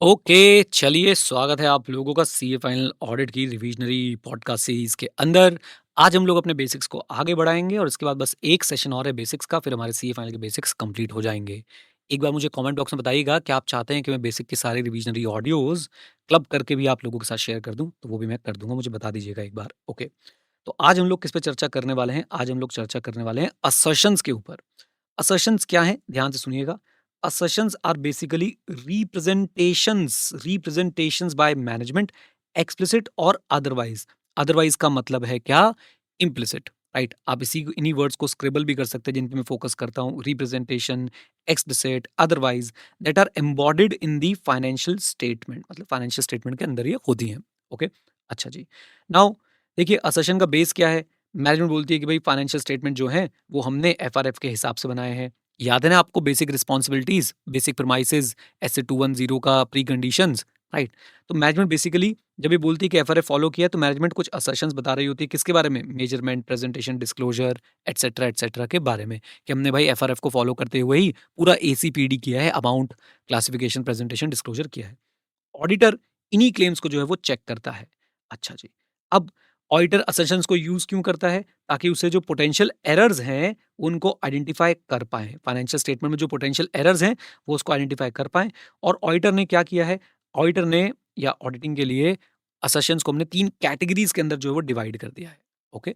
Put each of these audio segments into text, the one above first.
Okay, चलिए स्वागत है आप लोगों का सीए फाइनल ऑडिट की रिविजनरी पॉडकास्ट सीरीज़ के अंदर। आज हम लोग अपने बेसिक्स को आगे बढ़ाएँगे और इसके बाद बस एक सेशन और है बेसिक्स का, फिर हमारे सीए फाइनल के बेसिक्स कंप्लीट हो जाएँगे। एक बार मुझे कमेंट बॉक्स में बताइएगा क्या आप चाहते हैं कि मैं बेसिक के सारे रिविजनरी ऑडियोज़ क्लब करके भी आप लोगों के साथ शेयर कर दूँ? तो वो भी मैं कर दूँगा, मुझे बता दीजिएगा एक बार, ओके। तो आज हम लोग किस पे चर्चा करने वाले हैं? आज हम लोग चर्चा करने वाले हैं असर्शंस के ऊपर। असर्शंस क्या हैं? ध्यान से सुनिएगा। Assertions are basically representations by management, explicit और otherwise. Otherwise का मतलब है क्या? Implicit, right? आप इन्हीं वर्ड्स को स्क्रिबल भी कर सकते हैं जिन पे मैं फोकस करता हूँ। Representation, explicit, otherwise that are embodied in the financial statement, मतलब फाइनेंशियल स्टेटमेंट के अंदर ये होती हैं। ओके, अच्छा जी। नाउ देखिए, असर्शन का बेस क्या है? मैनेजमेंट बोलती है कि भाई फाइनेंशियल स्टेटमेंट जो है वो हमने एफआरएफ के हिसाब से बनाए हैं। याद है ना आपको basic responsibilities, basic premises, S 210 का प्री कंडीशंस, राइट? तो मैनेजमेंट बेसिकली जब ये बोलती है कि एफआरएफ फॉलो किया तो मैनेजमेंट कुछ असर्शंस बता रही होती है किसके बारे में? मेजरमेंट, प्रेजेंटेशन, डिस्क्लोजर एटसेट्रा के बारे में, कि हमने भाई एफआरएफ को फॉलो करते हुए ही पूरा एसीपीडी किया है, अमाउंट, क्लासिफिकेशन, प्रेजेंटेशन, डिस्क्लोजर किया है। ऑडिटर इन्हीं क्लेम्स को जो है वो चेक करता है। अच्छा जी। अब ऑडिटर असम्पशन्स को यूज़ क्यों करता है? ताकि उसे जो पोटेंशियल एरर्स हैं, उनको आइडेंटिफ़ाई कर पाएँ। फाइनेंशियल स्टेटमेंट में जो पोटेंशियल एरर्स हैं, वो उसको आइडेंटिफ़ाई कर पाएँ। और ऑडिटर ने क्या किया है? ऑडिटर ने या ऑडिटिंग के लिए असम्पशन्स को हमने 3 कैटेगरीज़ के अंदर जो है वो डिवाइड कर दिया है। ओके?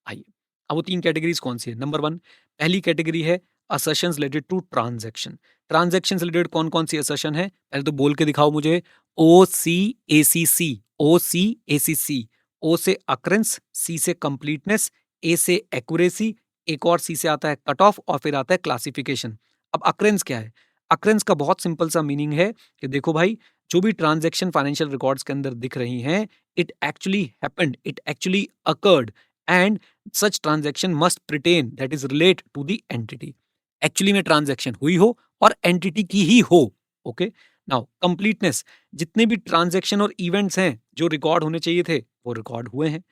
आइए, अब वो 3 कैटेगरीज़ कौन-सी है? नंबर 1, पहली कैटेगरी है assertions related to transaction. Transaction से रिलेटेड कौन-कौन सी असर्शन है? पहले तो बोल के दिखाओ मुझे। ओसीएसीसी, ओसीएसीसी। ओ से अकरेंस, सी से कंप्लीटनेस, ए से एक्यूरेसी, एक और सी से आता है कट ऑफ और फिर आता है क्लासिफिकेशन। अब अकरेंस क्या है? अकरेंस का बहुत सिंपल सा मीनिंग है कि देखो भाई, जो भी ट्रांजैक्शन फाइनेंशियल रिकॉर्ड्स के अंदर दिख रही हैं, it actually happened, it actually occurred and such transaction must pertain that is relate to the entity. Actually में ट्रांजैक्शन हुई हो और एंटिटी की ही हो। ओके, नाउ कंप्लीटनेस, जितने भी ट्रांजैक्शन और इवेंट्स हैं जो रिकॉर्ड होने चाहिए थे वो रिकॉर्ड हुए हैं।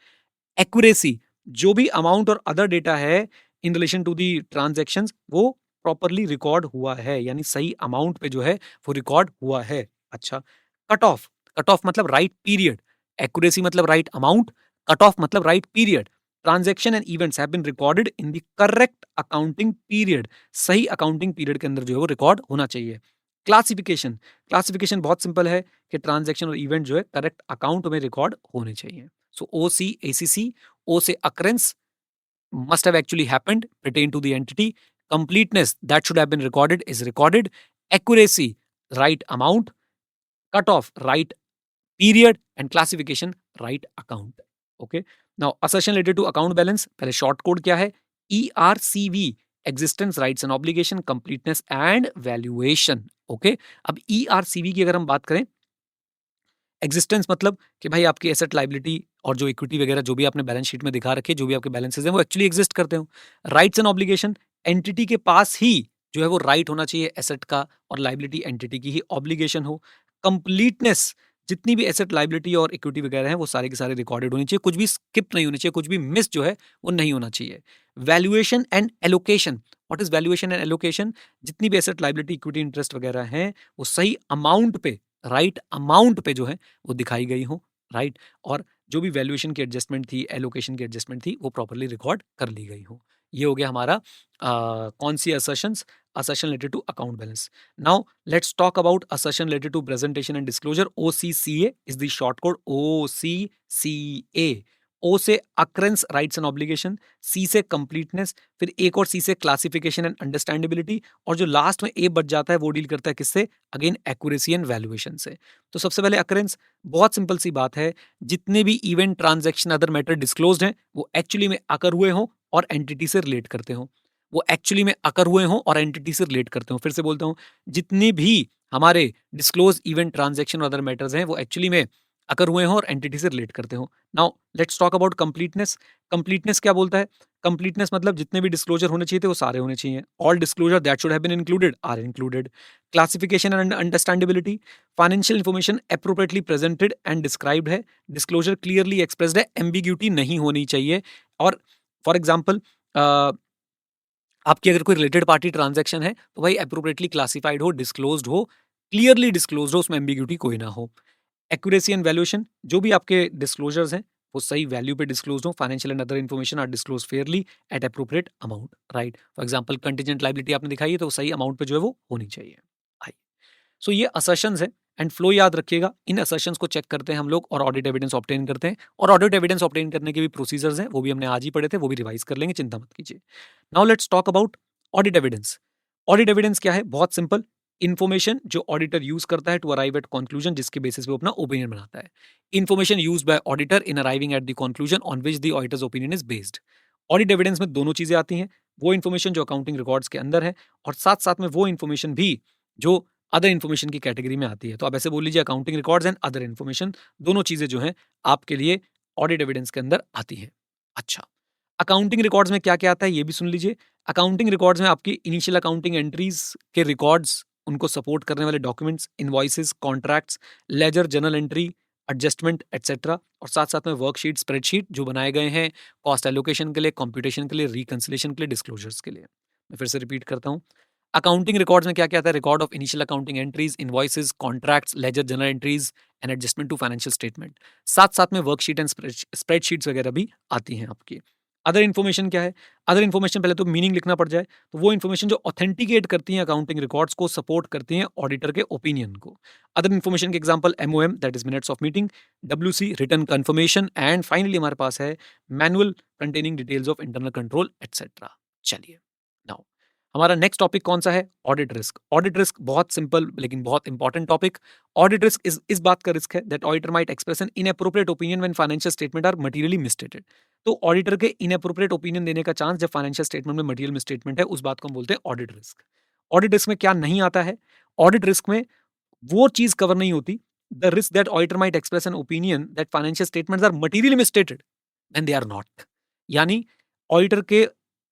एक्यूरेसी, जो भी अमाउंट और अदर डेटा है in relation to the transactions वो प्रॉपर्ली रिकॉर्ड हुआ है, यानी सही अमाउंट पे जो है वो रिकॉर्ड हुआ है। अच्छा, कट ऑफ, कट ऑफ मतलब राइट पीरियड, एक्यूरेसी मतलब राइट अमाउंट, कट ऑफ मतलब right period. Transaction and events have been recorded in the correct accounting period, सही अकाउंटिंग पीरियड के अंदर जो है वो रिकॉर्ड होना चाहिए। क्लासिफिकेशन, क्लासिफिकेशन बहुत सिंपल है कि ट्रांजैक्शन और इवेंट जो है करेक्ट अकाउंट में रिकॉर्ड होने चाहिए। सो ओ सी ए सी सी, O say occurrence must have actually happened, pertain to the entity. Completeness, that should have been recorded, is recorded. Accuracy, right amount. Cut off, right period. And classification, right account. Okay. Now, assertion related to account balance. पहले short code क्या है? ERCV, existence, rights and obligation, completeness and valuation. Okay. अब ERCV की अगर हम बात करें, existence मतलब कि भाई आपकी एसेट लाइबिलिटी और जो इक्विटी वगैरह जो भी आपने बैलेंस शीट में दिखा रखे, जो भी आपके बैलेंसेस हैं वो एक्चुअली एग्जिस्ट करते हो। राइट्स एंड ऑब्लिगेशन, एंटिटी के पास ही जो है वो राइट होना चाहिए एसेट का, और लाइबिलिटी एंटिटी की ही ऑब्लिगेशन हो। कंप्लीटनेस, जितनी भी एसेट लाइबिलिटी और इक्विटी वगैरह है वो सारे के सारे रिकॉर्डेड होनी चाहिए, कुछ भी स्किप नहीं होनी चाहिए, कुछ भी मिस जो है वो नहीं होना चाहिए। Valuation and allocation, what is valuation and allocation? जितनी भी एसेट लाइबिलिटी इक्विटी इंटरेस्ट वगैरह हैं वो सही अमाउंट पे, राइट अमाउंट पे जो है वो दिखाई गई हो, राइट? और जो भी वैल्यूएशन की एडजस्टमेंट थी, एलोकेशन की एडजस्टमेंट थी, वो प्रॉपर्ली रिकॉर्ड कर ली गई हो। ये हो गया हमारा कौन सी assertions? Assertion related to account balance. Now let's talk about assertion related to presentation and disclosure. OCCA is the short code, OCCA. O से occurrence, rights and obligation, C से कंप्लीटनेस, फिर एक और सी से क्लासिफिकेशन एंड अंडरस्टैंडेबिलिटी, और जो last में ए बच जाता है वो डील करता है किससे? अगेन एक्यूरेसी एंड वैल्यूएशन से। तो सबसे पहले अकरेंस, बहुत सिंपल सी बात है, जितने भी event, transaction, other matter disclosed हैं वो एक्चुअली में अकर हुए हों और एंटिटी से रिलेट करते हों। वो एक्चुअली में अकर हुए हों और एंटिटी से रिलेट करते हों। फिर से बोलता हूं, जितने भी हमारे डिस्क्लोज इवेंट, ट्रांजैक्शन और अदर मैटर्स हैं वो एक्चुअली में अकर हुए हों और एंटिटी से रिलेट करते हों। Now let's talk about completeness. Completeness क्या बोलता है? कंप्लीटनेस मतलब जितने भी डिस्क्लोजर होने चाहिए थे वो सारे होने चाहिए। All disclosure that should have been included are included. Classification and understandability, financial information appropriately presented and described है, डिस्क्लोजर क्लियरली एक्सप्रेस्ड है, एम्बिग्यूटी नहीं होनी चाहिए। और फॉर एग्जाम्पल, आपकी अगर कोई रिलेटेड पार्टी ट्रांजैक्शन है तो भाई एप्रोप्रिएटली क्लासिफाइड हो, डिस्क्लोज्ड हो, क्लियरली डिस्क्लोज्ड हो, उसमें एम्बिग्यूटी कोई ना हो। एक्यूरेसी एंड वैल्यूएशन, जो भी आपके डिस्क्लोजर्स हैं वो सही वैल्यू पे डिस्क्लोज हो। Financial and other information are disclose fairly at appropriate amount, right. For example contingent liability आपने दिखाई है तो सही अमाउंट पे जो है वो होनी चाहिए। आइए, सो ये असर्शंस है एंड फ्लो याद रखिएगा। इन असर्शंस को चेक करते हैं हम लोग और ऑडिट एविडेंस ऑब्टेन करते हैं, और ऑडिट एविडेंस ऑब्टेन करने के भी प्रोसीजर्स हैं, वो भी हमने आज ही पढ़े थे, वो भी रिवाइज कर लेंगे, चिंता मत कीजिए। Now let's talk about audit evidence. Audit evidence क्या है? बहुत सिंपल, इन्फॉर्मेशन जो ऑडिटर यूज करता है टू अराइव एट कंक्लूजन, जिसके बेसिस पे वो अपना ओपिनियन बनाता है। Information used by auditor in arriving at the conclusion on which the auditors opinion is based. Audit evidence में दोनों चीजें आती हैं, वो इन्फॉर्मेशन जो अकाउंटिंग रिकॉर्ड्स के अंदर है, और साथ साथ में वो इन्फॉर्मेशन भी जो अदर इन्फॉर्मेशन की कैटेगरी में आती है। तो आप ऐसे बोल लीजिए accounting records and other information, दोनों चीजें जो हैं आपके लिए ऑडिट एविडेंस के अंदर आती है। अच्छा, अकाउंटिंग रिकॉर्ड्स में क्या क्या आता है ये भी सुन लीजिए। अकाउंटिंग रिकॉर्ड्स में आपकी इनिशियल अकाउंटिंग एंट्रीज के रिकॉर्ड्स, उनको सपोर्ट करने वाले documents, invoices, contracts, ledger, journal entry, adjustment etcetera, और साथ साथ में वर्कशीट, स्प्रेडशीट जो बनाए गए हैं कॉस्ट एलोकेशन के लिए, कंप्यूटेशन के लिए, रिकंसिलेशन के लिए, डिस्क्लोजर्स के लिए। मैं फिर से रिपीट करता हूँ, अकाउंटिंग रिकॉर्ड्स में क्या क्या आता है? Record of initial accounting entries, invoices, contracts, ledger, journal entries and adjustment to financial statement. साथ साथ में वर्कशीट एंड स्प्रेडशीट्स वगैरह भी आती हैं आपकी। अदर इन्फॉर्मेशन क्या है? अदर इन्फॉर्मेशन, पहले तो मीनिंग लिखना पड़ जाए, तो वो इन्फॉर्मेशन जो ऑथेंटिकेट करती हैं अकाउंटिंग रिकॉर्ड्स को, सपोर्ट करती हैं ऑडिटर के ओपिनियन को। अदर इन्फॉर्मेशन के example MOM, that is minutes of meeting, WC, written confirmation, and finally हमारे पास है manual containing details of internal control etcetera. चलिए, नाउ हमारा नेक्स्ट टॉपिक कौन सा है? Audit risk. ऑडिट रिस्क बहुत सिंपल लेकिन बहुत इंपॉर्टेंट टॉपिक। ऑडिट रिस्क इस बात का रिस्क है that auditor might express an inappropriate opinion when financial statement are materially misstated. तो ऑडिटर के इनएप्रोप्रिएट ओपिनियन देने का चांस जब फाइनेंशियल स्टेटमेंट में मटीरियल मिसस्टेटमेंट है, उस बात को हम बोलते हैं ऑडिट रिस्क। ऑडिट रिस्क में क्या नहीं आता है? ऑडिट रिस्क में वो चीज कवर नहीं होती, the risk that auditor might express an opinion that financial statements are materially misstated when they are not. यानी ऑडिटर के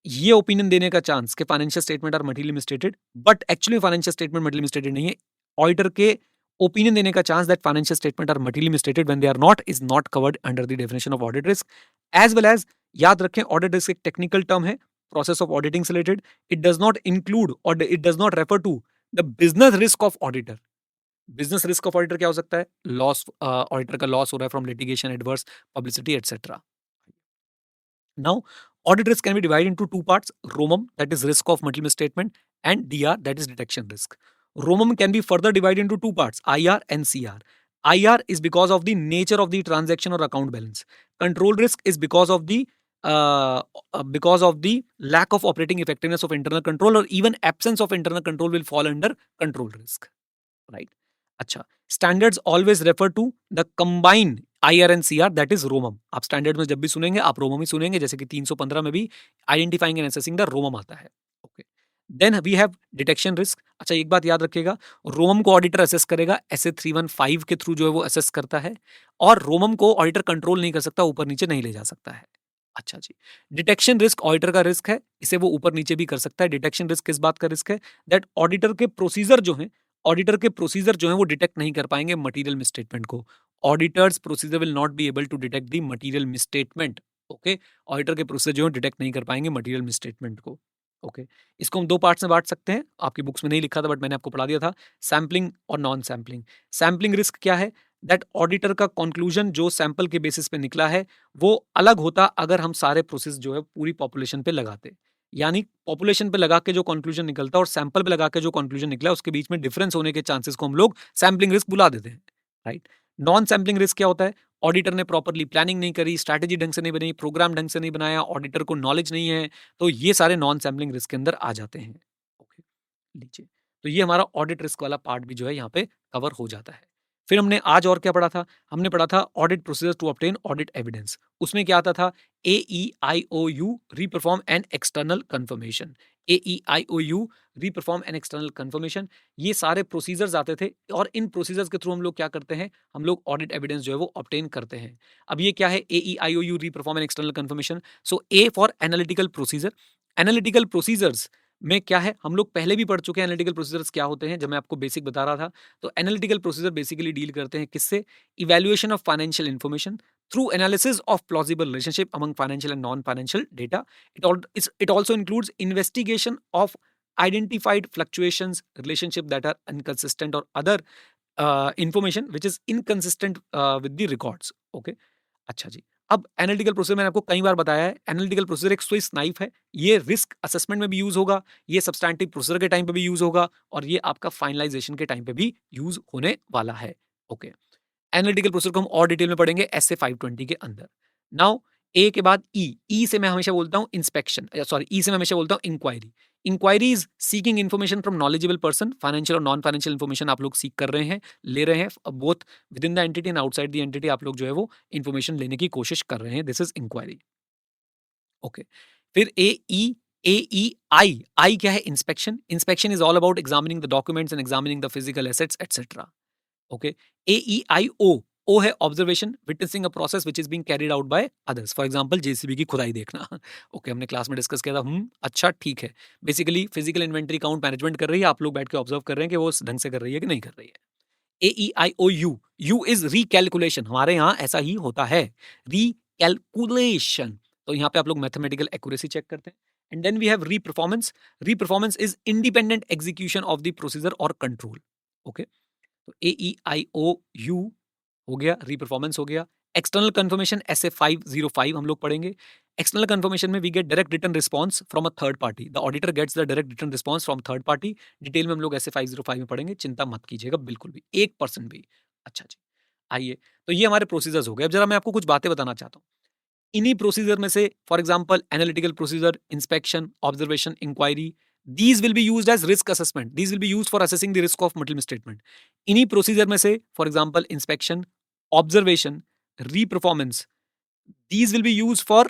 ये ओपिनियन देने का चांस कि financial statement are materially misstated, but actually financial statement materially misstated नहीं है। Auditor के opinion देने का chance that financial statement are materially misstated when they are not is not covered under the definition of audit risk. As well as, याद रखें, audit risk एक technical term है, process of auditing से रिलेटेड। It does not include और it does not refer to the business risk of auditor. Business risk of auditor क्या हो सकता है? लॉस, ऑडिटर का लॉस हो रहा है from litigation, adverse publicity etcetera. Now, audit risk can be divided into two parts: ROMUM, that is risk of material misstatement, and DR, that is detection risk. ROMUM can be further divided into two parts: IR and CR. IR is because of the nature of the transaction or account balance. Control risk is because of the lack of operating effectiveness of internal control, or even absence of internal control will fall under control risk. Right. अच्छा, standards always refer to the combined IR and CR, that is ROMM. आप standard में जब भी सुनेंगे आप रोमम ही सुनेंगे, जैसे कि 315 में भी identifying and assessing the ROMM आता है। Okay, then we have detection risk. अच्छा, एक बात याद रखिएगा, रोमम को ऑडिटर असेस करेगा, SA 315 के थ्रू जो है वो असेस करता है, और रोमम को ऑडिटर कंट्रोल नहीं कर सकता, ऊपर नीचे नहीं ले जा सकता है। अच्छा जी, डिटेक्शन रिस्क ऑडिटर का रिस्क है, इसे वो ऊपर नीचे भी कर सकता है। डिटेक्शन रिस्क किस बात का रिस्क है? दैट ऑडिटर के प्रोसीजर जो है, ऑडिटर के प्रोसीजर जो है वो डिटेक्ट नहीं कर पाएंगे मटीरियल मिसस्टेटमेंट को। Auditors procedure will not be able to detect the material misstatement. Okay, auditor के प्रोसीजर जो है डिटेक्ट नहीं कर पाएंगे मटीरियल मिसस्टेटमेंट को। ओके, इसको हम दो पार्ट्स में बांट सकते हैं, आपकी बुक्स में नहीं लिखा था बट मैंने आपको पढ़ा दिया था, सैम्पलिंग और नॉन सैम्पलिंग। सैम्पलिंग रिस्क क्या है? दैट ऑडिटर का कंक्लूजन जो सैंपल के बेसिस पे निकला है वो अलग होता अगर हम सारे प्रोसेस जो है पूरी पॉपुलेशन पे लगाते। यानी पॉपुलेशन पे लगा के जो कंक्लूजन निकलता और सैंपल पे लगा के जो कंक्लूजन निकला उसके बीच में डिफरेंस होने के चांसेस को हम लोग सैम्पलिंग रिस्क बुला देते हैं, राइट। नॉन सैम्पलिंग रिस्क क्या होता है? ऑडिटर ने प्रॉपरली प्लानिंग नहीं करी, स्ट्रैटेजी ढंग से नहीं बनी, प्रोग्राम ढंग से नहीं बनाया, ऑडिटर को नॉलेज नहीं है, तो ये सारे नॉन सैम्पलिंग रिस्क के अंदर आ जाते हैं। ओके, लीजिए, तो ये हमारा ऑडिट रिस्क वाला पार्ट भी जो है यहाँ पे कवर हो जाता है। फिर हमने आज और क्या पढ़ा था? हमने पढ़ा था audit procedure to obtain audit evidence. उसमें क्या आता था? AEIOU, reperform an external confirmation. AEIOU, reperform an external confirmation, ये सारे प्रोसीजर्स आते थे, और इन प्रोसीजर्स के थ्रू हम लोग क्या करते हैं? हम लोग ऑडिट एविडेंस जो है वो ऑब्टेन करते हैं। अब ये क्या है? AEIOU, reperform an external confirmation. So A for analytical procedure. Analytical procedures में क्या है? हम लोग पहले भी पढ़ चुके हैं एनालिटिकल प्रोसीजर्स क्या होते हैं, जब मैं आपको बेसिक बता रहा था। तो एनालिटिकल प्रोसीजर बेसिकली डील करते हैं किससे? Evaluation of financial information through analysis of plausible relationship among financial and non financial data. It also includes investigation of identified fluctuations, relationship that are inconsistent और other information which is inconsistent with the records. Okay, अच्छा जी। अब analytical procedure मैंने आपको कई बार बताया है, analytical procedure एक स्विस नाइफ है। ये रिस्क असेसमेंट में भी यूज होगा, ये सब्सटैंटिव प्रोसीजर के टाइम पे भी यूज होगा, और ये आपका फाइनलाइजेशन के टाइम पे भी यूज होने वाला है। ओके, एनालिटिकल प्रोसीजर को हम और डिटेल में पढ़ेंगे एसए 520 के अंदर। नाउ ए के बाद ई से मैं हमेशा बोलता हूं इंस्पेक्शन, सॉरी ई से मैं हमेशा बोलता हूं inquiry. Inquiry is seeking information from knowledgeable person, financial और नॉन फाइनेंशियल इन्फॉर्मेशन आप लोग सीख कर रहे हैं, ले रहे हैं, both within the entity and outside the entity आप लोग जो है वो इन्फॉर्मेशन लेने की कोशिश कर रहे हैं, दिस इज इंक्वायरी। ओके, फिर आई क्या है? Inspection. Inspection is all about examining the documents and examining the physical assets etcetera. Okay, AEIO, ओ है observation, witnessing a process which is being carried out by others, for example JCB की खुदाई देखना। Okay, हमने class में discuss किया था, अच्छा ठीक है। Basically physical inventory count management कर रही है, आप लोग बैठ के ऑब्जर्व कर रहे हैं कि वो उस ढंग से कर रही है कि नहीं कर रही है। AEIOU, यू इज रिकैलकुलेशन, हमारे यहाँ ऐसा ही होता है, रिकैलकुलेशन। तो यहाँ पे आप लोग मैथमेटिकल एक्यूरेसी चेक करते हैं। एंड देन वी हैव री परफॉर्मेंस। री performance is independent execution of the procedure और कंट्रोल। ओके, तो AEIOU हो गया, री परफॉर्मेंस हो गया। एक्सटर्नल कंफर्मेशन SA 505 हम लोग पढ़ेंगे। एक्सटर्नल कंफर्मेशन में we get direct return response from a third party, the auditor gets the direct return response from third party. Detail में हम लोग SA 505 में पढ़ेंगे, चिंता मत कीजिएगा बिल्कुल भी, 1% भी। अच्छा जी, आइए, तो ये हमारे प्रोसीजर्स हो गए। अब जरा मैं आपको कुछ बातें बताना चाहता हूँ। इन्हीं प्रोसीजर में से for example analytical procedure, inspection, observation, inquiry, these will be used as risk assessment, these will be used for assessing the risk of material misstatement। इन्हीं प्रोसीजर में से for example inspection, observation, reperformance, these will be used for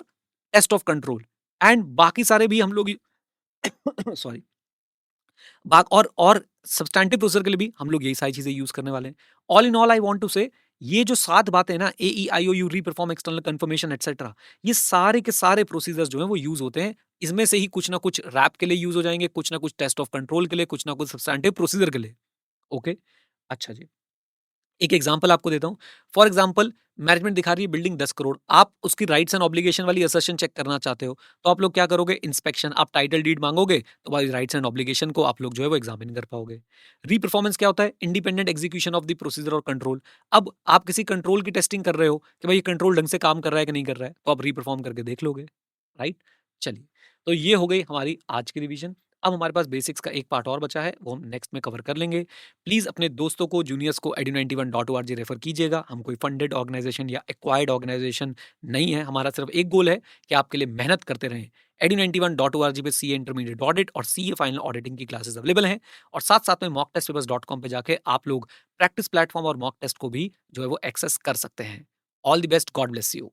test of control, and बाकी सारे भी हम लोग sorry और substantive procedure के लिए भी हम लोग यही सारी चीजें यूज करने वाले हैं। All in all I want to say, ये जो 7 बातें ना, AEIOU, री परफॉर्म, एक्सटर्नल कंफर्मेशन एटसेट्रा, ये सारे के सारे प्रोसीजर्स जो हैं वो यूज होते हैं। इसमें से ही कुछ ना कुछ रैप के लिए यूज हो जाएंगे, कुछ ना कुछ टेस्ट ऑफ कंट्रोल के लिए, कुछ ना कुछ सब्सटैंटिव प्रोसीजर के लिए। ओके, अच्छा जी, एक एग्जांपल आपको देता हूं। फॉर एग्जांपल, मैनेजमेंट दिखा रही है बिल्डिंग 10 करोड़, आप उसकी राइट्स एंड ऑब्लिगेशन वाली असर्शन चेक करना चाहते हो, तो आप लोग क्या करोगे? इंस्पेक्शन, आप टाइटल डीड मांगोगे, तो भाई राइट्स एंड ऑब्लिगेशन को आप लोग जो है वो एग्जामिन कर पाओगे। री परफॉर्मेंस क्या होता है? Independent execution of the procedure और कंट्रोल। अब आप किसी कंट्रोल की टेस्टिंग कर रहे हो कि भाई ये कंट्रोल ढंग से काम कर रहा है कि नहीं कर रहा है, तो आप री परफॉर्म करके देख लोगे, राइट। चलिए, तो ये हो गई हमारी आज की रिवीजन। अब हमारे पास बेसिक्स का एक पार्ट और बचा है, वो हम नेक्स्ट में कवर कर लेंगे। प्लीज़ अपने दोस्तों को, जूनियर्स को edu91.org रेफर कीजिएगा। हम कोई फंडेड ऑर्गेनाइजेशन या एक्वायर्ड ऑर्गेनाइजेशन नहीं है, हमारा सिर्फ एक गोल है कि आपके लिए मेहनत करते रहें। edu91.org पे CA इंटरमीडिएट ऑडिट और CA फाइनल ऑडिटिंग की क्लासेस अवेलेबल हैं, और साथ साथ में mocktestpapers.com पे जाके आप लोग प्रैक्टिस प्लेटफॉर्म और मॉक टेस्ट को भी जो है वो एक्सेस कर सकते हैं। All the best, God bless you.